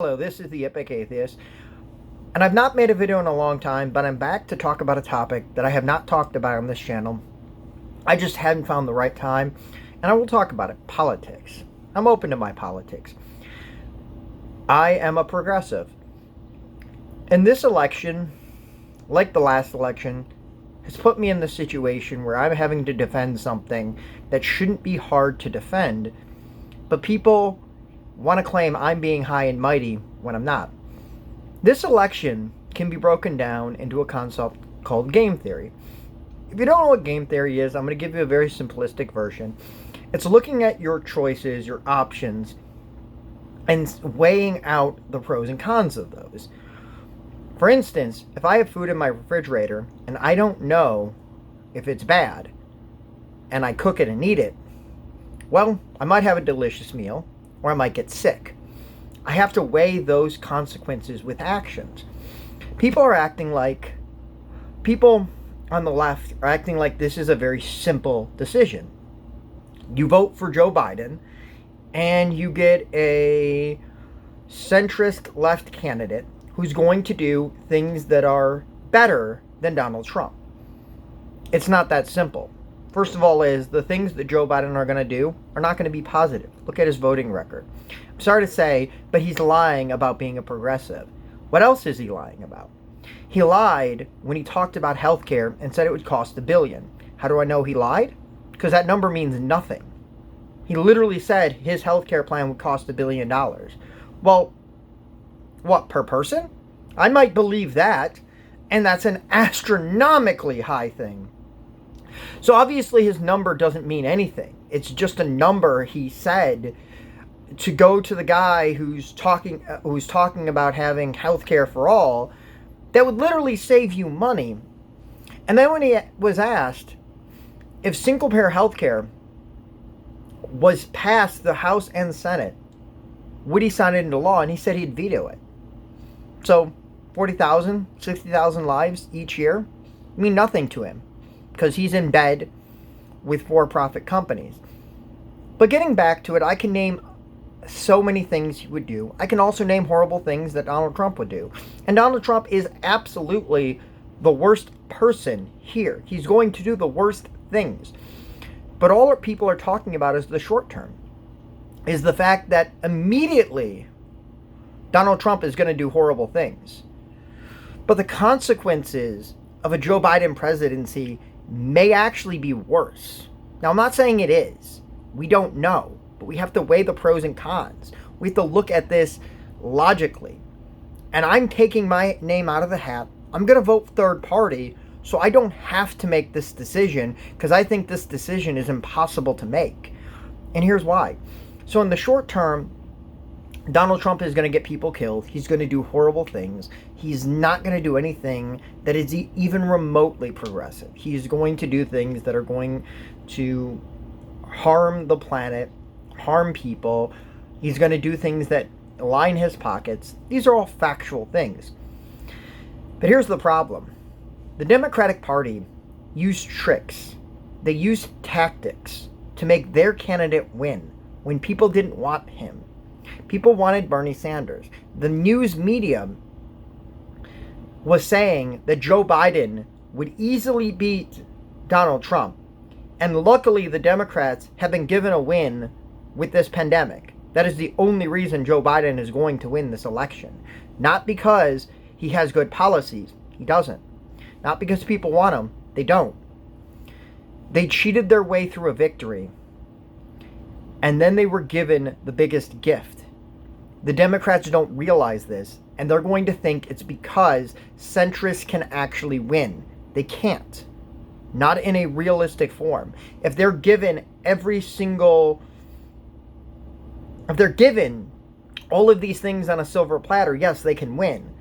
Hello, this is the Epic Atheist, and I've not made a video in a long time, but I'm back to talk about a topic that I have not talked about on this channel. I just hadn't found the right time, and I will talk about it. Politics. I'm open to my politics. I am a progressive. And this election, like the last election, has put me in the situation where I'm having to defend something that shouldn't be hard to defend, but people want to claim I'm being high and mighty when I'm not. This election can be broken down into a concept called game theory. If you don't know what game theory is, I'm going to give you a very simplistic version. It's looking at your choices, your options, and weighing out the pros and cons of those. For instance, if I have food in my refrigerator and I don't know if it's bad, and I cook it and eat it, well, I might have a delicious meal, or I might get sick. I have to weigh those consequences with actions. People on the left are acting like this is a very simple decision. You vote for Joe Biden, and you get a centrist left candidate who's going to do things that are better than Donald Trump. It's not that simple. First of all, is the things that Joe Biden are going to do are not going to be positive. Look at his voting record. I'm sorry to say, but he's lying about being a progressive. What else is he lying about? He lied when he talked about healthcare and said it would cost $1 billion. How do I know he lied? Because that number means nothing. He literally said his healthcare plan would cost $1 billion. Well, what, per person? I might believe that, and that's an astronomically high thing. So obviously his number doesn't mean anything. It's just a number he said to go to the guy who's talking about having healthcare for all that would literally save you money. And then when he was asked if single payer healthcare was passed the House and Senate, would he sign it into law? And he said he'd veto it. So 40,000, 60,000 lives each year mean nothing to him, because he's in bed with for-profit companies. But getting back to it, I can name so many things he would do. I can also name horrible things that Donald Trump would do. And Donald Trump is absolutely the worst person here. He's going to do the worst things. But all people are talking about is the short term. Is the fact that immediately Donald Trump is going to do horrible things. But the consequences of a Joe Biden presidency may actually be worse. Now, I'm not saying it is. We don't know. But we have to weigh the pros and cons. We have to look at this logically. And I'm taking my name out of the hat. I'm going to vote third party so I don't have to make this decision, because I think this decision is impossible to make. And here's why. So in the short term, Donald Trump is going to get people killed. He's going to do horrible things. He's not going to do anything that is even remotely progressive. He's going to do things that are going to harm the planet, harm people. He's going to do things that line his pockets. These are all factual things. But here's the problem. The Democratic Party used tricks. They used tactics to make their candidate win when people didn't want him. People wanted Bernie Sanders. The news media was saying that Joe Biden would easily beat Donald Trump. And luckily, the Democrats have been given a win with this pandemic. That is the only reason Joe Biden is going to win this election. Not because he has good policies. He doesn't. Not because people want him. They don't. They cheated their way through a victory. And then they were given the biggest gift. The Democrats don't realize this, and they're going to think it's because centrists can actually win. They can't. Not in a realistic form. If they're given all of these things on a silver platter, yes, they can win.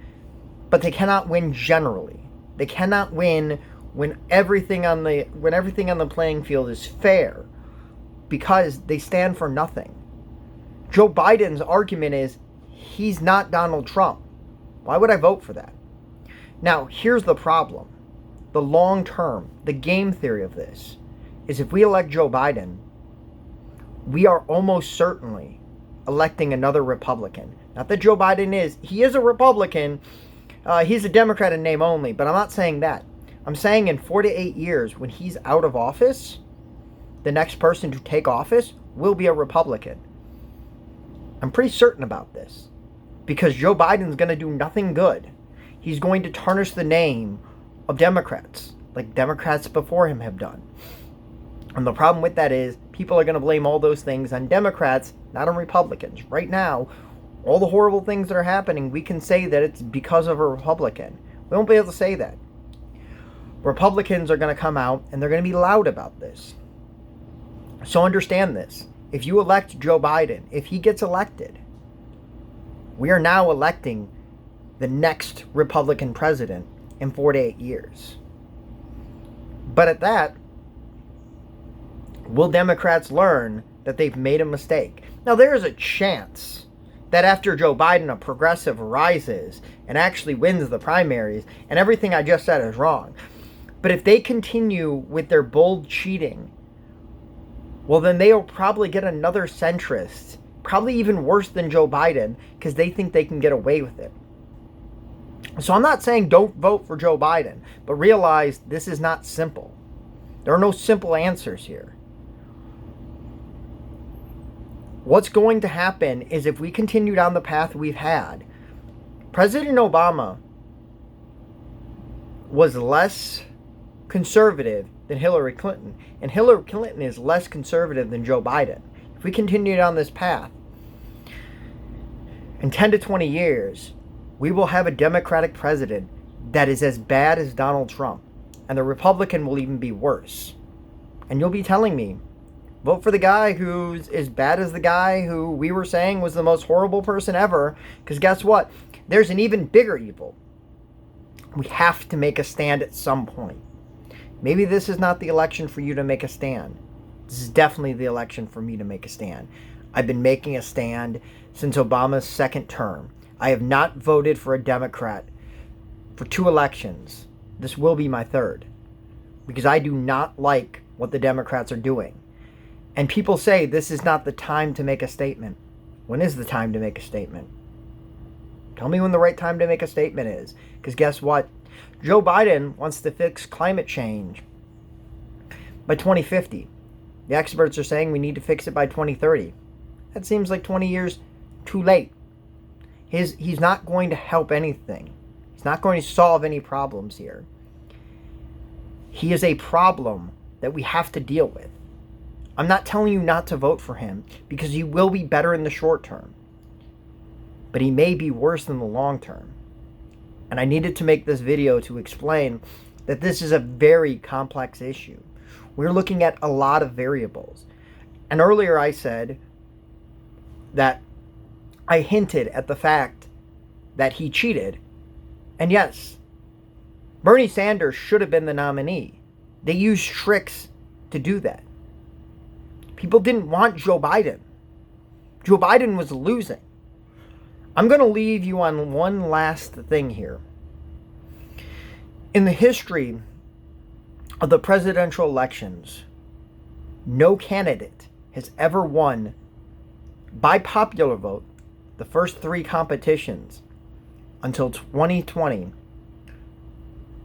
But they cannot win generally. They cannot win when everything on the playing field is fair, because they stand for nothing. Joe Biden's argument is he's not Donald Trump. Why would I vote for that? Now, here's the problem. The long term, the game theory of this is if we elect Joe Biden, we are almost certainly electing another Republican. Not that Joe Biden is. He is a Republican. He's a Democrat in name only, but I'm not saying that. I'm saying in 4 to 8 years, when he's out of office, the next person to take office will be a Republican. I'm pretty certain about this because Joe Biden's going to do nothing good. He's going to tarnish the name of Democrats, like Democrats before him have done. And the problem with that is people are going to blame all those things on Democrats, not on Republicans. Right now, all the horrible things that are happening, we can say that it's because of a Republican. We won't be able to say that. Republicans are going to come out and they're going to be loud about this. So understand this. If you elect Joe Biden, if he gets elected, we are now electing the next Republican president in 4 to 8 years. But at that, will Democrats learn that they've made a mistake? Now, there is a chance that after Joe Biden, a progressive, rises and actually wins the primaries, and everything I just said is wrong. But if they continue with their bold cheating, well, then they will probably get another centrist, probably even worse than Joe Biden, because they think they can get away with it. So I'm not saying don't vote for Joe Biden, but realize this is not simple. There are no simple answers here. What's going to happen is if we continue down the path we've had, President Obama was less conservative than Hillary Clinton, and Hillary Clinton is less conservative than Joe Biden. If we continue down this path, in 10 to 20 years, we will have a Democratic president that is as bad as Donald Trump, and the Republican will even be worse. And you'll be telling me, vote for the guy who's as bad as the guy who we were saying was the most horrible person ever, because guess what? There's an even bigger evil. We have to make a stand at some point. Maybe this is not the election for you to make a stand. This is definitely the election for me to make a stand. I've been making a stand since Obama's second term. I have not voted for a Democrat for 2 elections. This will be my third, because I do not like what the Democrats are doing. And people say this is not the time to make a statement. When is the time to make a statement? Tell me when the right time to make a statement is. Because guess what? Joe Biden wants to fix climate change by 2050. The experts are saying we need to fix it by 2030. That seems like 20 years too late. He's not going to help anything. He's not going to solve any problems here. He is a problem that we have to deal with. I'm not telling you not to vote for him, because he will be better in the short term. But he may be worse in the long term. And I needed to make this video to explain that this is a very complex issue. We're looking at a lot of variables. And earlier I said that I hinted at the fact that he cheated. And yes, Bernie Sanders should have been the nominee. They used tricks to do that. People didn't want Joe Biden. Joe Biden was losing. I'm going to leave you on one last thing here. In the history of the presidential elections, no candidate has ever won by popular vote the first 3 competitions until 2020,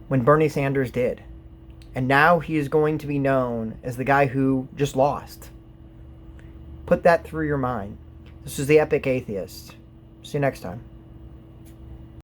when Bernie Sanders did. And now he is going to be known as the guy who just lost. Put that through your mind. This is the Epic Atheist. See you next time.